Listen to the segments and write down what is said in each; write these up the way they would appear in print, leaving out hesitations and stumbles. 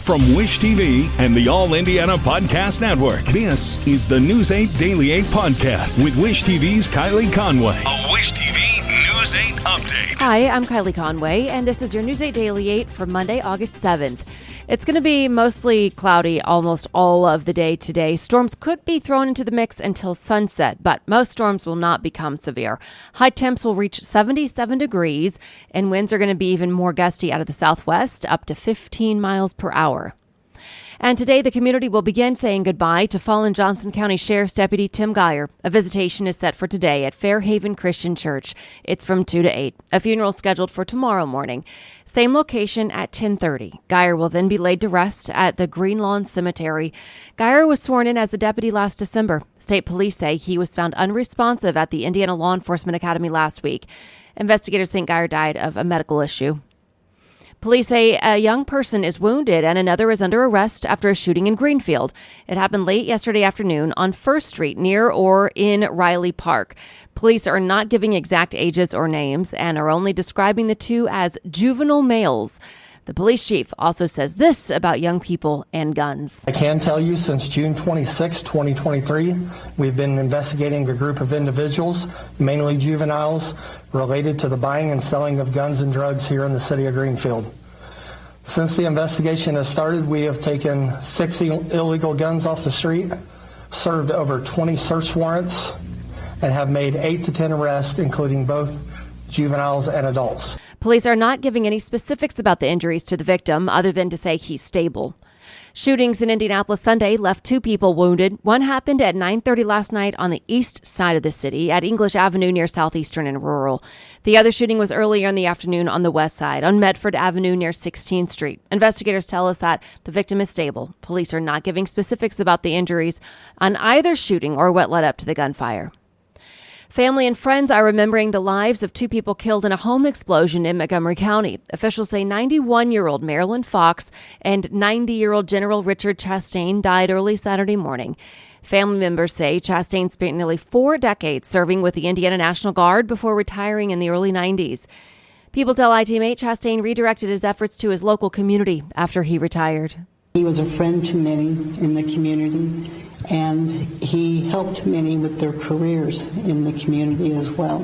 From Wish TV and the All Indiana Podcast Network, this is the News 8 Daily 8 Podcast with Wish TV's Kylie Conway. A Wish TV News 8 update. Hi, I'm Kylie Conway, and this is your News 8 Daily 8 for Monday, August 7th. It's going to be mostly cloudy almost all of the day today. Storms could be thrown into the mix until sunset, but most storms will not become severe. High temps will reach 77 degrees, and winds are going to be even more gusty out of the southwest, up to 15 miles per hour. And today, the community will begin saying goodbye to fallen Johnson County Sheriff's Deputy Tim Geyer. A visitation is set for today at Fairhaven Christian Church. It's from 2 to 8. A funeral scheduled for tomorrow morning. Same location at 10:30. Geyer will then be laid to rest at the Green Lawn Cemetery. Geyer was sworn in as a deputy last December. State police say he was found unresponsive at the Indiana Law Enforcement Academy last week. Investigators think Geyer died of a medical issue. Police say a young person is wounded and another is under arrest after a shooting in Greenfield. It happened late yesterday afternoon on 1st Street near or in Riley Park. Police are not giving exact ages or names and are only describing the two as juvenile males. The police chief also says this about young people and guns. I can tell you since June 26, 2023, we've been investigating a group of individuals, mainly juveniles, related to the buying and selling of guns and drugs here in the city of Greenfield. Since the investigation has started, we have taken 6 illegal guns off the street, served over 20 search warrants, and have made 8 to 10 arrests, including both juveniles and adults. Police are not giving any specifics about the injuries to the victim other than to say he's stable. Shootings in Indianapolis Sunday left 2 people wounded. One happened at 9:30 last night on the east side of the city at English Avenue near Southeastern and Rural. The other shooting was earlier in the afternoon on the west side on Medford Avenue near 16th Street. Investigators tell us that the victim is stable. Police are not giving specifics about the injuries on either shooting or what led up to the gunfire. Family and friends are remembering the lives of 2 people killed in a home explosion in Montgomery County. Officials say 91-year-old Marilyn Fox and 90-year-old General Richard Chastain died early Saturday morning. Family members say Chastain spent nearly 4 decades serving with the Indiana National Guard before retiring in the early 90s. People tell iTeam8 Chastain redirected his efforts to his local community after he retired. He was a friend to many in the community, and he helped many with their careers in the community as well.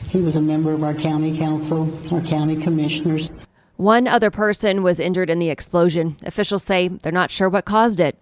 He was a member of our county council, our county commissioners. One other person was injured in the explosion. Officials say they're not sure what caused it.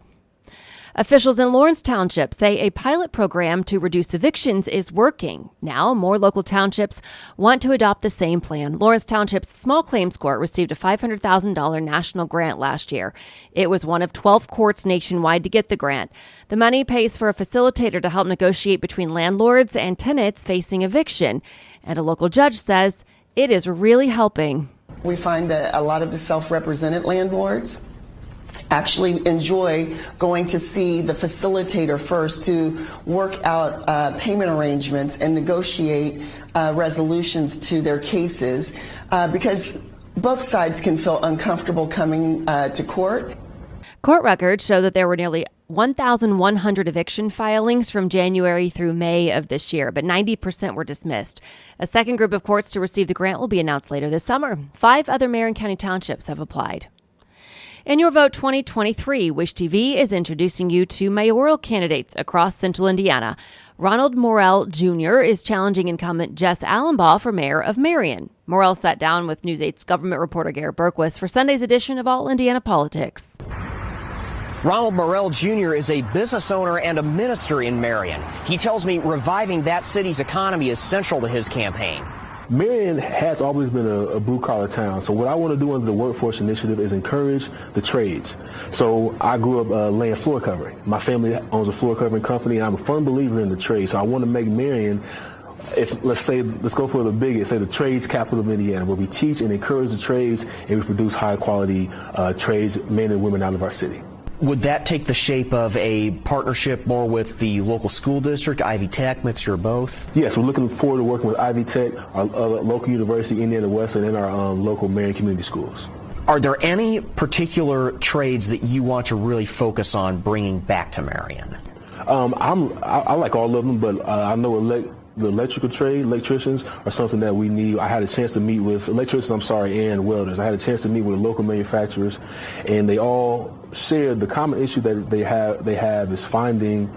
Officials in Lawrence Township say a pilot program to reduce evictions is working. Now, more local townships want to adopt the same plan. Lawrence Township's Small Claims Court received a $500,000 national grant last year. It was one of 12 courts nationwide to get the grant. The money pays for a facilitator to help negotiate between landlords and tenants facing eviction. And a local judge says it is really helping. We find that a lot of the self-represented landlords actually enjoy going to see the facilitator first to work out payment arrangements and negotiate resolutions to their cases because both sides can feel uncomfortable coming to court. Court records show that there were nearly 1,100 eviction filings from January through May of this year, but 90% were dismissed. A second group of courts to receive the grant will be announced later this summer. 5 other Marion County townships have applied. In your Vote 2023, Wish TV is introducing you to mayoral candidates across central Indiana. Ronald Morrell Jr. is challenging incumbent Jess Allenbaugh for mayor of Marion. Morrell sat down with News 8's government reporter Garrett Berquist for Sunday's edition of All Indiana Politics. Ronald Morrell Jr. is a business owner and a minister in Marion. He tells me reviving that city's economy is central to his campaign. Marion has always been a blue-collar town, so what I want to do under the Workforce Initiative is encourage the trades. So I grew up laying floor covering. My family owns a floor covering company, and I'm a firm believer in the trade, so I want to make Marion, let's go for the biggest, say the trades capital of Indiana, where we teach and encourage the trades and we produce high-quality trades, men and women out of our city. Would that take the shape of a partnership more with the local school district, Ivy Tech, mixture of both? Yes, we're looking forward to working with Ivy Tech, our local university, Indiana Wesleyan, and our local Marion community schools. Are there any particular trades that you want to really focus on bringing back to Marion? I like all of them, but I know The electrical trade, electricians, are something that we need. I had a chance to meet with electricians, and welders. I had a chance to meet with local manufacturers, and they all shared the common issue that they have is finding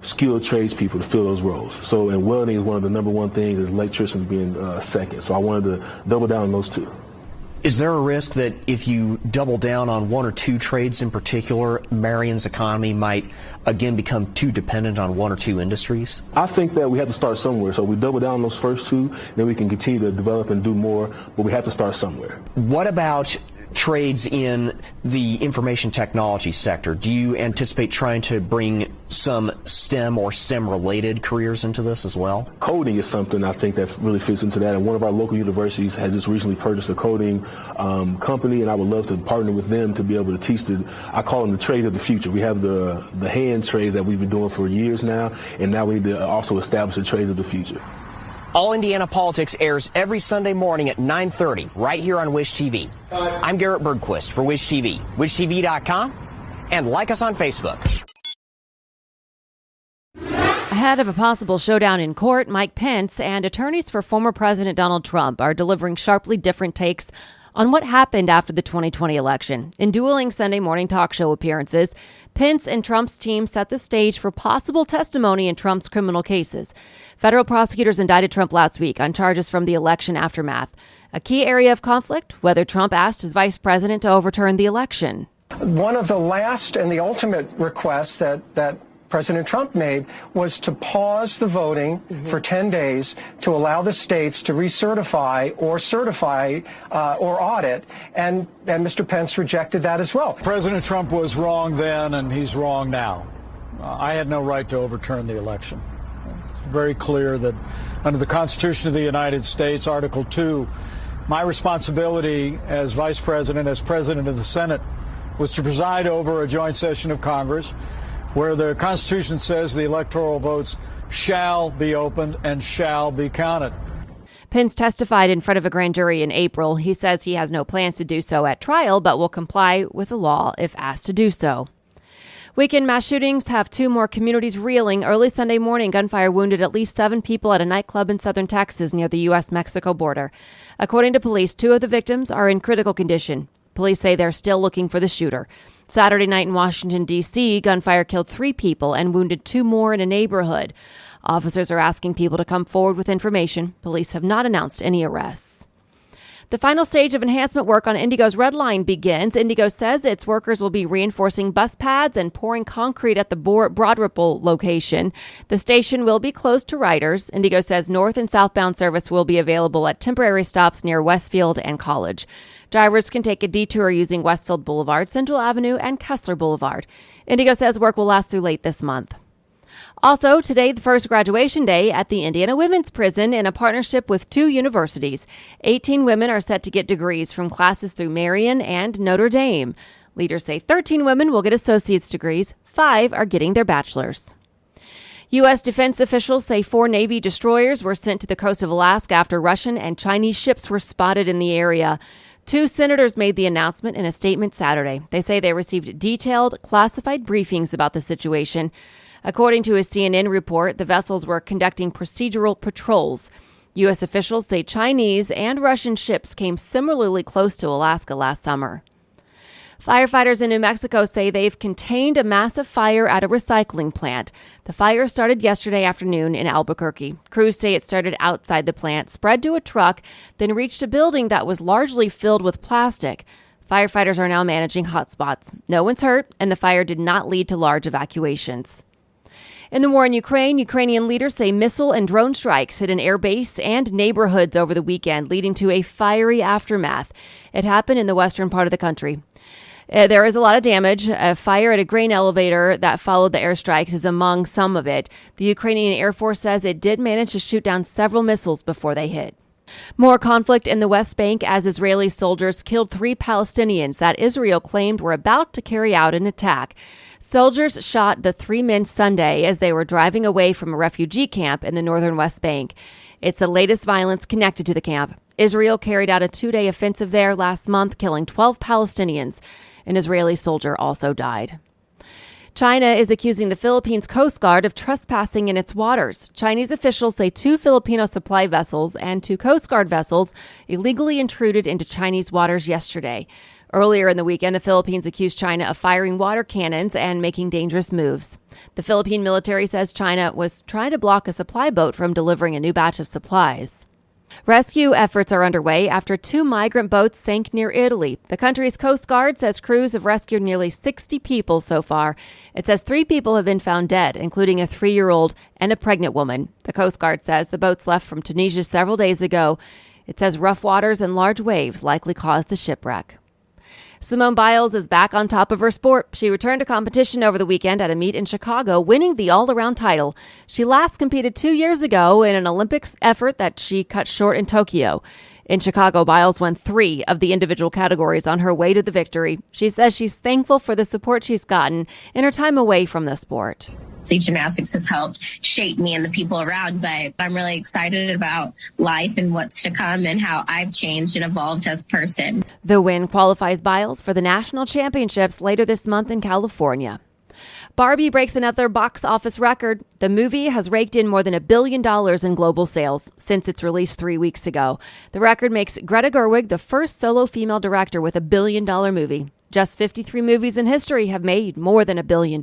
skilled tradespeople to fill those roles. So, and welding is one of the number one things, is electricians being second. So I wanted to double down on those two. Is there a risk that if you double down on one or two trades in particular, Marion's economy might again become too dependent on one or two industries? I think that we have to start somewhere. So we double down on those first two, then we can continue to develop and do more, but we have to start somewhere. What about trades in the information technology sector? Do you anticipate trying to bring some STEM or STEM-related careers into this as well? Coding is something I think that really fits into that, and one of our local universities has just recently purchased a coding company, and I would love to partner with them to be able to teach I call them the trades of the future. We have the hand trades that we've been doing for years now, and now we need to also establish the trades of the future. All Indiana Politics airs every Sunday morning at 9:30 right here on Wish TV. I'm Garrett Bergquist for Wish TV, wishtv.com, and like us on Facebook. Ahead of a possible showdown in court, Mike Pence and attorneys for former President Donald Trump are delivering sharply different takes on what happened after the 2020 election. In dueling Sunday morning talk show appearances, Pence and Trump's team set the stage for possible testimony in Trump's criminal cases. Federal prosecutors indicted Trump last week on charges from the election aftermath. A key area of conflict, whether Trump asked his vice president to overturn the election. One of the last and the ultimate requests that President Trump made was to pause the voting for 10 days to allow the states to recertify or certify or audit, and Mr. Pence rejected that as well. President Trump was wrong then, and he's wrong now. I had no right to overturn the election. It's very clear that under the Constitution of the United States, Article 2, my responsibility as Vice President, as President of the Senate, was to preside over a joint session of Congress where the Constitution says the electoral votes shall be opened and shall be counted. Pence testified in front of a grand jury in April. He says he has no plans to do so at trial, but will comply with the law if asked to do so. Weekend mass shootings have two more communities reeling. Early Sunday morning, gunfire wounded at least 7 people at a nightclub in southern Texas near the U.S.-Mexico border. According to police, 2 of the victims are in critical condition. Police say they're still looking for the shooter. Saturday night in Washington, D.C., gunfire killed 3 people and wounded 2 more in a neighborhood. Officers are asking people to come forward with information. Police have not announced any arrests. The final stage of enhancement work on Indigo's Red Line begins. Indigo says its workers will be reinforcing bus pads and pouring concrete at the Broad Ripple location. The station will be closed to riders. Indigo says north and southbound service will be available at temporary stops near Westfield and College. Drivers can take a detour using Westfield Boulevard, Central Avenue, and Kessler Boulevard. Indigo says work will last through late this month. Also, today, the first graduation day at the Indiana Women's Prison in a partnership with 2 universities. 18 women are set to get degrees from classes through Marion and Notre Dame. Leaders say 13 women will get associate's degrees. 5 are getting their bachelor's. U.S. defense officials say 4 Navy destroyers were sent to the coast of Alaska after Russian and Chinese ships were spotted in the area. 2 senators made the announcement in a statement Saturday. They say they received detailed, classified briefings about the situation. According to a CNN report, the vessels were conducting procedural patrols. U.S. officials say Chinese and Russian ships came similarly close to Alaska last summer. Firefighters in New Mexico say they've contained a massive fire at a recycling plant. The fire started yesterday afternoon in Albuquerque. Crews say it started outside the plant, spread to a truck, then reached a building that was largely filled with plastic. Firefighters are now managing hotspots. No one's hurt, and the fire did not lead to large evacuations. In the war in Ukraine, Ukrainian leaders say missile and drone strikes hit an air base and neighborhoods over the weekend, leading to a fiery aftermath. It happened in the western part of the country. There is a lot of damage. A fire at a grain elevator that followed the airstrikes is among some of it. The Ukrainian Air Force says it did manage to shoot down several missiles before they hit. More conflict in the West Bank as Israeli soldiers killed 3 Palestinians that Israel claimed were about to carry out an attack. Soldiers shot the 3 men Sunday as they were driving away from a refugee camp in the northern West Bank. It's the latest violence connected to the camp. Israel carried out a 2-day offensive there last month, killing 12 Palestinians. An Israeli soldier also died. China is accusing the Philippines Coast Guard of trespassing in its waters. Chinese officials say 2 Filipino supply vessels and 2 Coast Guard vessels illegally intruded into Chinese waters yesterday. Earlier in the weekend, the Philippines accused China of firing water cannons and making dangerous moves. The Philippine military says China was trying to block a supply boat from delivering a new batch of supplies. Rescue efforts are underway after 2 migrant boats sank near Italy. The country's Coast Guard says crews have rescued nearly 60 people so far. It says 3 people have been found dead, including a 3-year-old and a pregnant woman. The Coast Guard says the boats left from Tunisia several days ago. It says rough waters and large waves likely caused the shipwreck. Simone Biles is back on top of her sport. She returned to competition over the weekend at a meet in Chicago, winning the all-around title. She last competed 2 years ago in an Olympics effort that she cut short in Tokyo. In Chicago, Biles won 3 of the individual categories on her way to the victory. She says she's thankful for the support she's gotten in her time away from the sport. Gymnastics has helped shape me and the people around, but I'm really excited about life and what's to come and how I've changed and evolved as a person. The win qualifies Biles for the national championships later this month in California. Barbie breaks another box office record. The movie has raked in more than $1 billion in global sales since its release 3 weeks ago. The record makes Greta Gerwig the first solo female director with $1 billion movie. Just 53 movies in history have made more than $1 billion.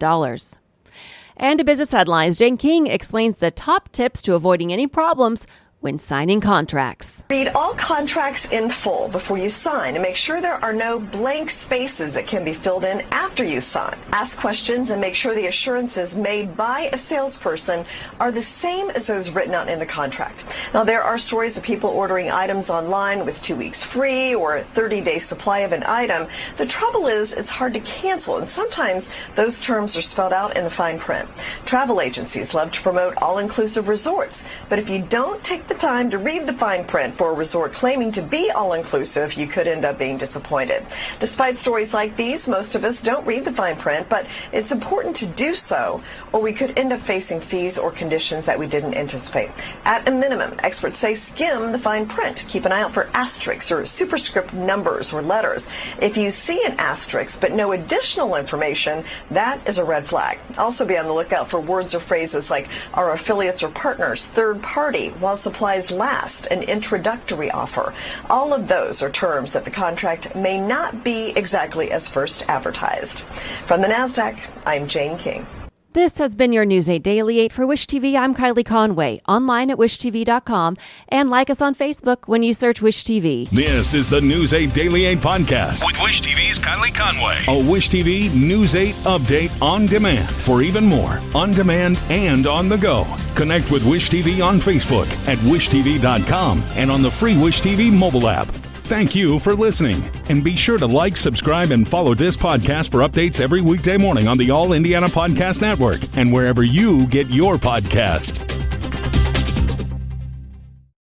And to business headlines, Jane King explains the top tips to avoiding any problems when signing contracts. Read all contracts in full before you sign and make sure there are no blank spaces that can be filled in after you sign. Ask questions and make sure the assurances made by a salesperson are the same as those written out in the contract. Now, there are stories of people ordering items online with 2 weeks free or a 30-day supply of an item. The trouble is it's hard to cancel, and sometimes those terms are spelled out in the fine print. Travel agencies love to promote all-inclusive resorts, but if you don't take the time to read the fine print for a resort claiming to be all-inclusive, you could end up being disappointed. Despite stories like these, most of us don't read the fine print, but it's important to do so, or we could end up facing fees or conditions that we didn't anticipate. At a minimum, experts say skim the fine print. Keep an eye out for asterisks or superscript numbers or letters. If you see an asterisk but no additional information, that is a red flag. Also be on the lookout for words or phrases like our affiliates or partners, third party, while supplies last, an introductory offer. All of those are terms that the contract may not be exactly as first advertised. From the NASDAQ, I'm Jane King. This has been your News 8 Daily 8 for Wish TV. I'm Kylie Conway, online at wishtv.com, and like us on Facebook when you search Wish TV. This is the News 8 Daily 8 podcast with Wish TV's Kylie Conway. A Wish TV News 8 update on demand. For even more, on demand and on the go. Connect with Wish TV on Facebook at wishtv.com and on the free Wish TV mobile app. Thank you for listening. And be sure to like, subscribe, and follow this podcast for updates every weekday morning on the All Indiana Podcast Network and wherever you get your podcast.